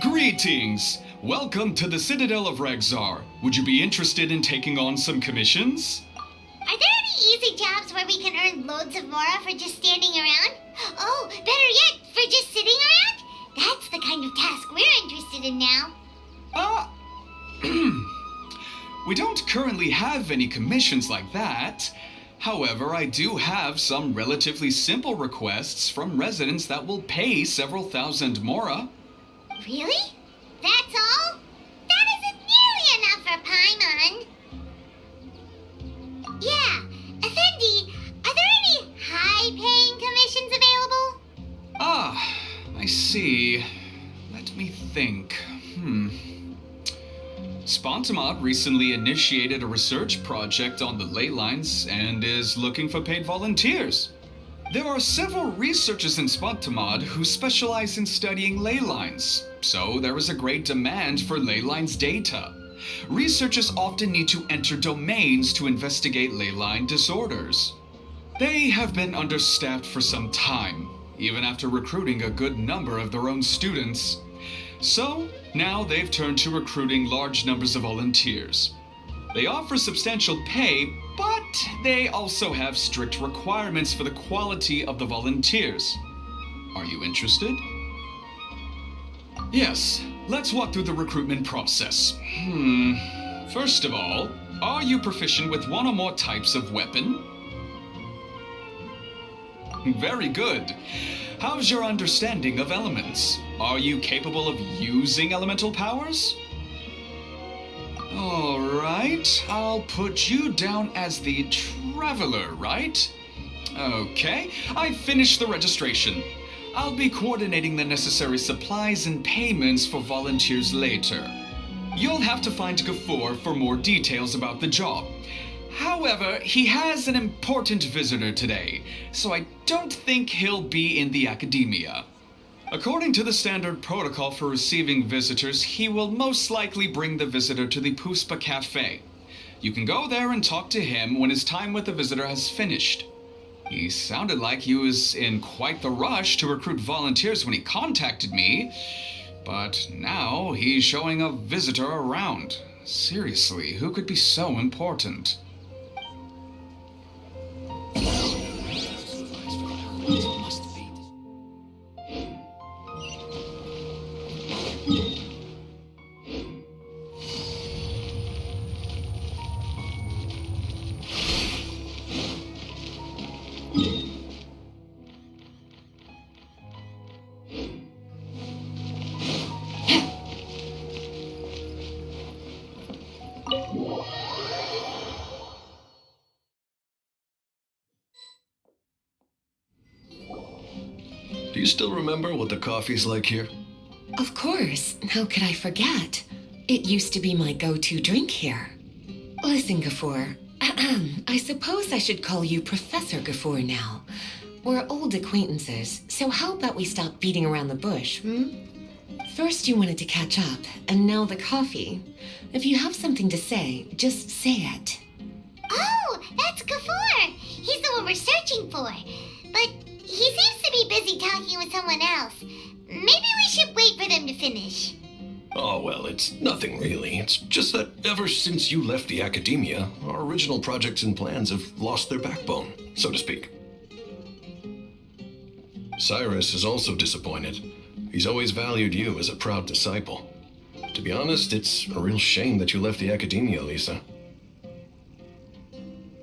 Greetings! Welcome to the Citadel of Rexar. Would you be interested in taking on some commissions? Are there any easy jobs where we can earn loads of mora for just standing around? Oh, better yet, for just sitting around? That's the kind of task we're interested in now. We don't currently have any commissions like that. However, I do have some relatively simple requests from residents that will pay several thousand mora. Really? That's all? That isn't nearly enough for Paimon. Yeah, Effendi, are there any high-paying commissions available? I see. Let me think. Spontamod recently initiated a research project on the ley lines and is looking for paid volunteers. There are several researchers in Spontamod who specialize in studying ley lines, so there is a great demand for ley lines data. Researchers often need to enter domains to investigate ley line disorders. They have been understaffed for some time, even after recruiting a good number of their own students. So, now they've turned to recruiting large numbers of volunteers. They offer substantial pay, but they also have strict requirements for the quality of the volunteers. Are you interested? Yes, let's walk through the recruitment process. First of all, are you proficient with one or more types of weapon? Very good. How's your understanding of elements? Are you capable of using elemental powers? Alright, I'll put you down as the Traveler, right? Okay, I've finished the registration. I'll be coordinating the necessary supplies and payments for volunteers later. You'll have to find Gafoor for more details about the job. However, he has an important visitor today, so I don't think he'll be in the academia. According to the standard protocol for receiving visitors, he will most likely bring the visitor to the Puspa Cafe. You can go there and talk to him when his time with the visitor has finished. He sounded like he was in quite the rush to recruit volunteers when he contacted me, but now he's showing a visitor around. Seriously, who could be so important? Do you still remember what the coffee's like here? Of course. How could I forget? It used to be my go-to drink here. Listen, Gafoor. I suppose I should call you Professor Gafoor now. We're old acquaintances, so how about we stop beating around the bush, First you wanted to catch up, and now the coffee. If you have something to say, just say it. Oh, that's Gafoor. He's the one we're searching for. But he seems to be busy talking with someone else. Maybe we should wait for them to finish. Oh, well, it's nothing really. It's just that ever since you left the academia, our original projects and plans have lost their backbone, so to speak. Cyrus is also disappointed. He's always valued you as a proud disciple. To be honest, it's a real shame that you left the academia, Lisa.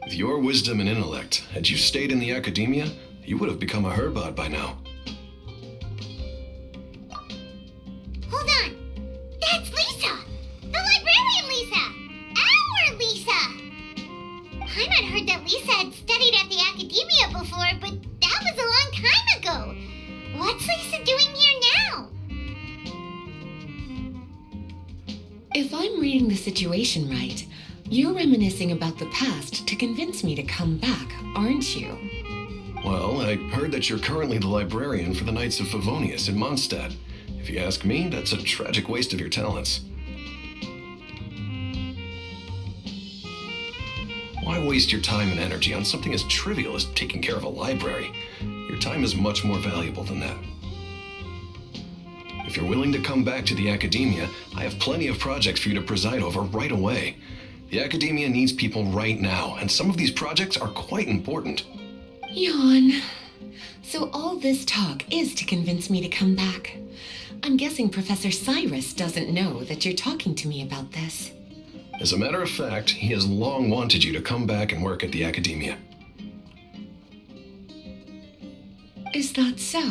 With your wisdom and intellect, had you stayed in the academia, you would have become a Herbad by now. Hold on. That's Lisa! The librarian Lisa! Our Lisa! Paimon heard that Lisa had studied at the academia before, but that was a long time ago. What's Lisa doing here now? If I'm reading the situation right, you're reminiscing about the past to convince me to come back, aren't you? Well, I heard that you're currently the librarian for the Knights of Favonius in Mondstadt. If you ask me, that's a tragic waste of your talents. Why waste your time and energy on something as trivial as taking care of a library? Your time is much more valuable than that. If you're willing to come back to the Academia, I have plenty of projects for you to preside over right away. The Academia needs people right now, and some of these projects are quite important. Yawn. So all this talk is to convince me to come back. I'm guessing Professor Cyrus doesn't know that you're talking to me about this. As a matter of fact, he has long wanted you to come back and work at the Academia. Is that so?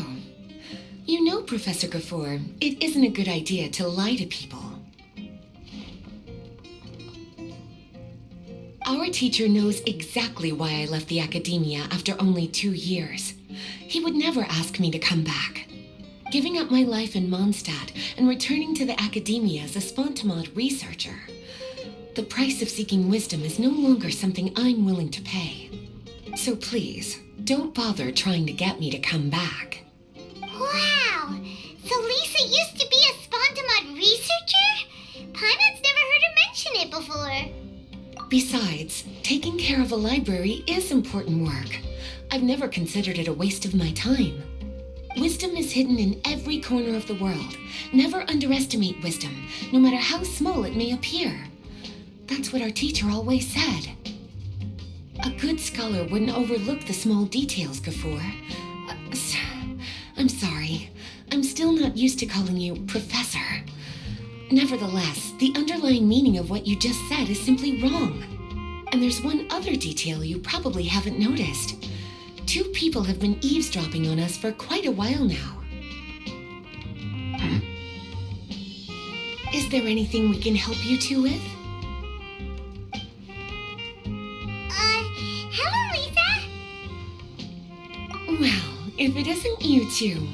You know, Professor Gafoor, it isn't a good idea to lie to people. Our teacher knows exactly why I left the Academia after only 2 years. He would never ask me to come back. Giving up my life in Mondstadt and returning to the Academia as a Spontamod researcher. The price of seeking wisdom is no longer something I'm willing to pay. So please, don't bother trying to get me to come back. Wow! So Lisa used to be a Spontamod researcher? Paimon's never heard her mention it before. Besides, taking care of a library is important work. I've never considered it a waste of my time. Wisdom is hidden in every corner of the world. Never underestimate wisdom, no matter how small it may appear. That's what our teacher always said. A good scholar wouldn't overlook the small details, Gafoor. I'm sorry. I'm still not used to calling you Professor. Nevertheless, the underlying meaning of what you just said is simply wrong. And there's one other detail you probably haven't noticed. 2 people have been eavesdropping on us for quite a while now. Is there anything we can help you two with? Hello, Lisa? Well, if it isn't you two.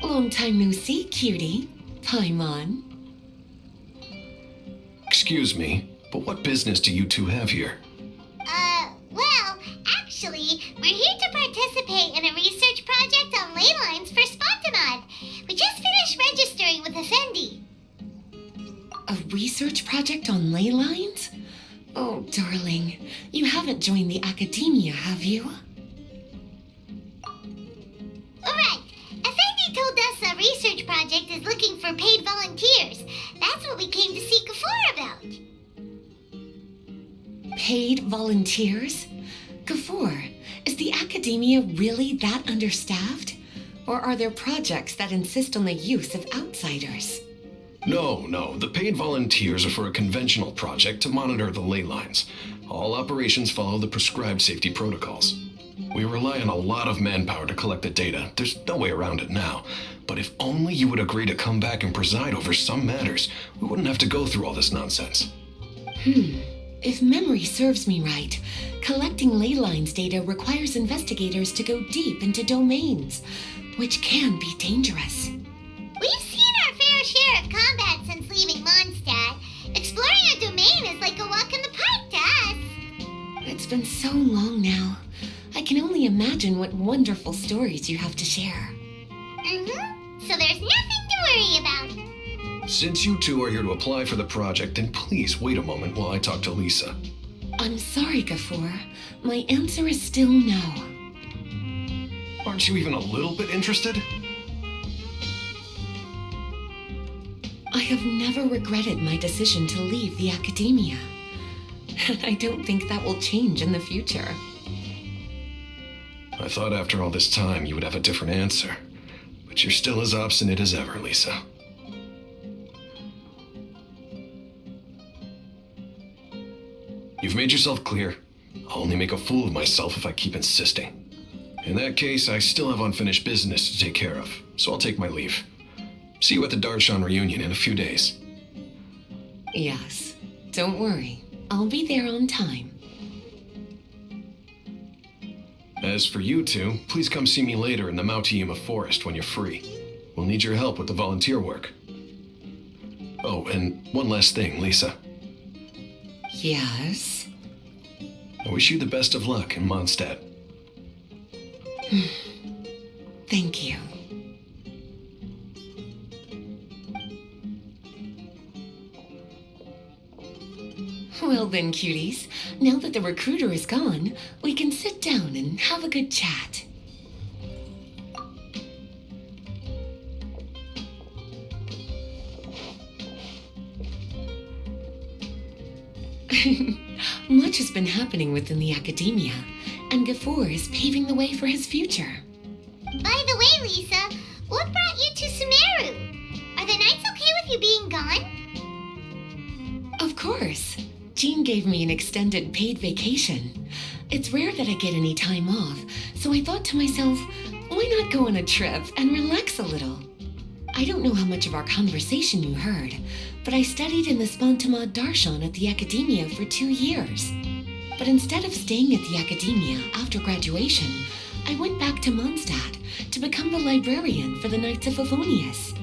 Long time no see, cutie. Paimon. Excuse me, but what business do you two have here? Well, actually, we're here to participate in a research project on ley lines for Spontamod. We just finished registering with Effendi. A research project on ley lines? Oh, darling, you haven't joined the Academia, have you? Alright, Effendi told us a research project is looking for paid volunteers. That's what we came to see Gafoor about. Paid volunteers? Gafoor, is the Academia really that understaffed? Or are there projects that insist on the use of outsiders? No, the paid volunteers are for a conventional project to monitor the ley lines. All operations follow the prescribed safety protocols. We rely on a lot of manpower to collect the data. There's no way around it now. But if only you would agree to come back and preside over some matters, we wouldn't have to go through all this nonsense. If memory serves me right, collecting ley lines data requires investigators to go deep into domains, which can be dangerous. We've seen our fair share of combat since leaving Mondstadt. Exploring a domain is like a walk in the park to us. It's been so long now. I can only imagine what wonderful stories you have to share. So there's nothing to worry about. Since you two are here to apply for the project, then please wait a moment while I talk to Lisa. I'm sorry, Gafoor. My answer is still no. Aren't you even a little bit interested? I have never regretted my decision to leave the Academia. And I don't think that will change in the future. I thought after all this time you would have a different answer. But you're still as obstinate as ever, Lisa. You've made yourself clear. I'll only make a fool of myself if I keep insisting. In that case, I still have unfinished business to take care of, so I'll take my leave. See you at the Darshan reunion in a few days. Yes, don't worry. I'll be there on time. As for you two, please come see me later in the Mautiima forest when you're free. We'll need your help with the volunteer work. Oh, and one last thing, Lisa. Yes? I wish you the best of luck in Mondstadt. Thank you. Well then, cuties, now that the recruiter is gone, we can sit down and have a good chat. Much has been happening within the academia, and Gafoor is paving the way for his future. By the way, Lisa, what brought you to Sumeru? Are the nights okay with you being gone? Of course. Jean gave me an extended paid vacation. It's rare that I get any time off, so I thought to myself, why not go on a trip and relax a little? I don't know how much of our conversation you heard, but I studied in the Spantamad Darshan at the academia for 2 years. But instead of staying at the academia after graduation, I went back to Mondstadt to become the librarian for the Knights of Favonius.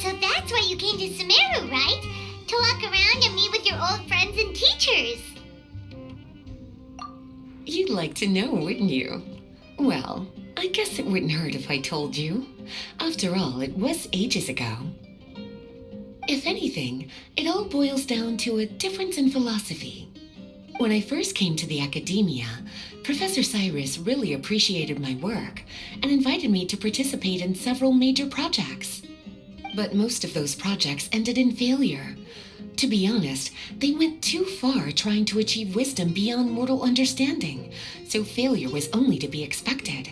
So that's why you came to Sumeru, right? To walk around and meet with your old friends and teachers. You'd like to know, wouldn't you? Well, I guess it wouldn't hurt if I told you. After all, it was ages ago. If anything, it all boils down to a difference in philosophy. When I first came to the academia, Professor Cyrus really appreciated my work and invited me to participate in several major projects. But most of those projects ended in failure. To be honest, they went too far trying to achieve wisdom beyond mortal understanding, so failure was only to be expected.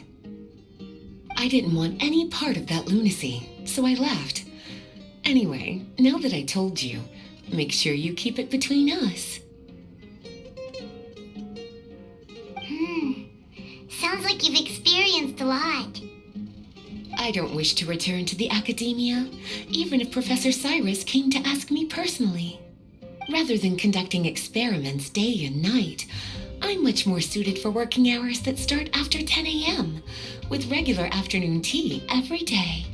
I didn't want any part of that lunacy, so I left. Anyway, now that I told you, make sure you keep it between us. Sounds like you've experienced a lot. I don't wish to return to the academia, even if Professor Cyrus came to ask me personally. Rather than conducting experiments day and night, I'm much more suited for working hours that start after 10 a.m., with regular afternoon tea every day.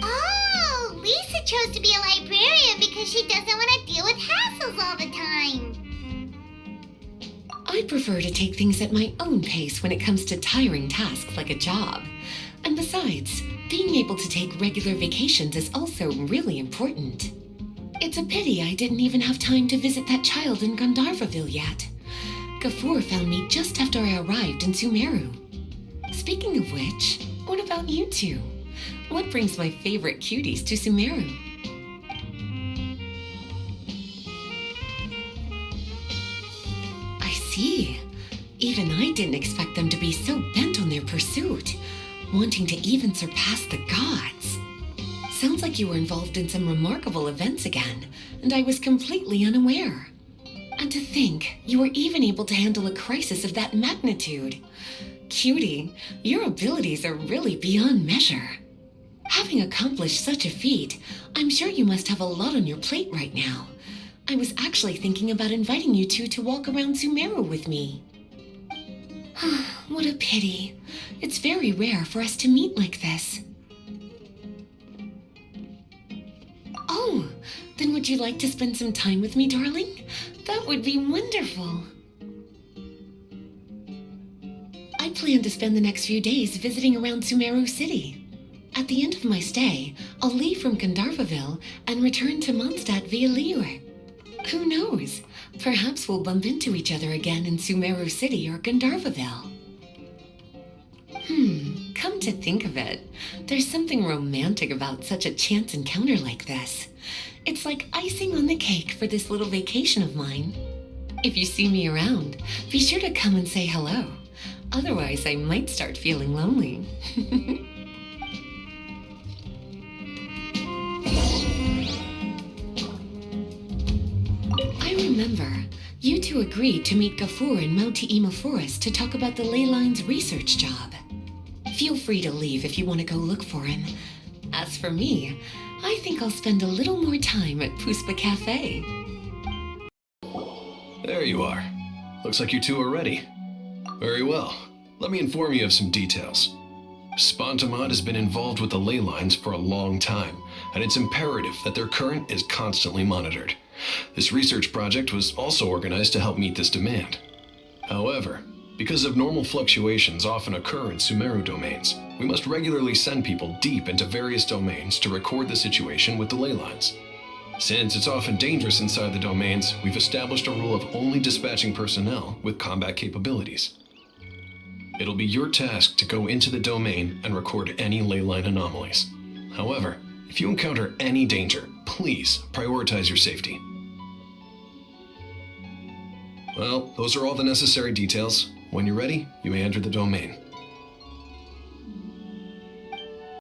Oh, Lisa chose to be a librarian because she doesn't want to deal with hassles all the time. I prefer to take things at my own pace when it comes to tiring tasks like a job. And besides, being able to take regular vacations is also really important. It's a pity I didn't even have time to visit that child in Gandharvaville yet. Gafoor found me just after I arrived in Sumeru. Speaking of which, what about you two? What brings my favorite cuties to Sumeru? I see. Even I didn't expect them to be so bent on their pursuit, wanting to even surpass the gods. Sounds like you were involved in some remarkable events again, and I was completely unaware. And to think, you were even able to handle a crisis of that magnitude. Cutie, your abilities are really beyond measure. Having accomplished such a feat, I'm sure you must have a lot on your plate right now. I was actually thinking about inviting you two to walk around Sumeru with me. What a pity. It's very rare for us to meet like this. Oh, then would you like to spend some time with me, darling? That would be wonderful. I plan to spend the next few days visiting around Sumeru City. At the end of my stay, I'll leave from Gandharvaville and return to Mondstadt via Liyue. Who knows? Perhaps we'll bump into each other again in Sumeru City or Gandharvaville. Come to think of it, there's something romantic about such a chance encounter like this. It's like icing on the cake for this little vacation of mine. If you see me around, be sure to come and say hello. Otherwise, I might start feeling lonely. I remember, you two agreed to meet Gafoor in Mount Te'ima Forest to talk about the ley lines research job. Feel free to leave if you want to go look for him. As for me, I think I'll spend a little more time at Puspa Cafe. There you are. Looks like you two are ready. Very well. Let me inform you of some details. Spantamad has been involved with the ley lines for a long time, and it's imperative that their current is constantly monitored. This research project was also organized to help meet this demand. However, because abnormal fluctuations often occur in Sumeru domains, we must regularly send people deep into various domains to record the situation with the ley lines. Since it's often dangerous inside the domains, we've established a rule of only dispatching personnel with combat capabilities. It'll be your task to go into the domain and record any ley line anomalies. However, if you encounter any danger, please prioritize your safety. Well, those are all the necessary details. When you're ready, you may enter the domain.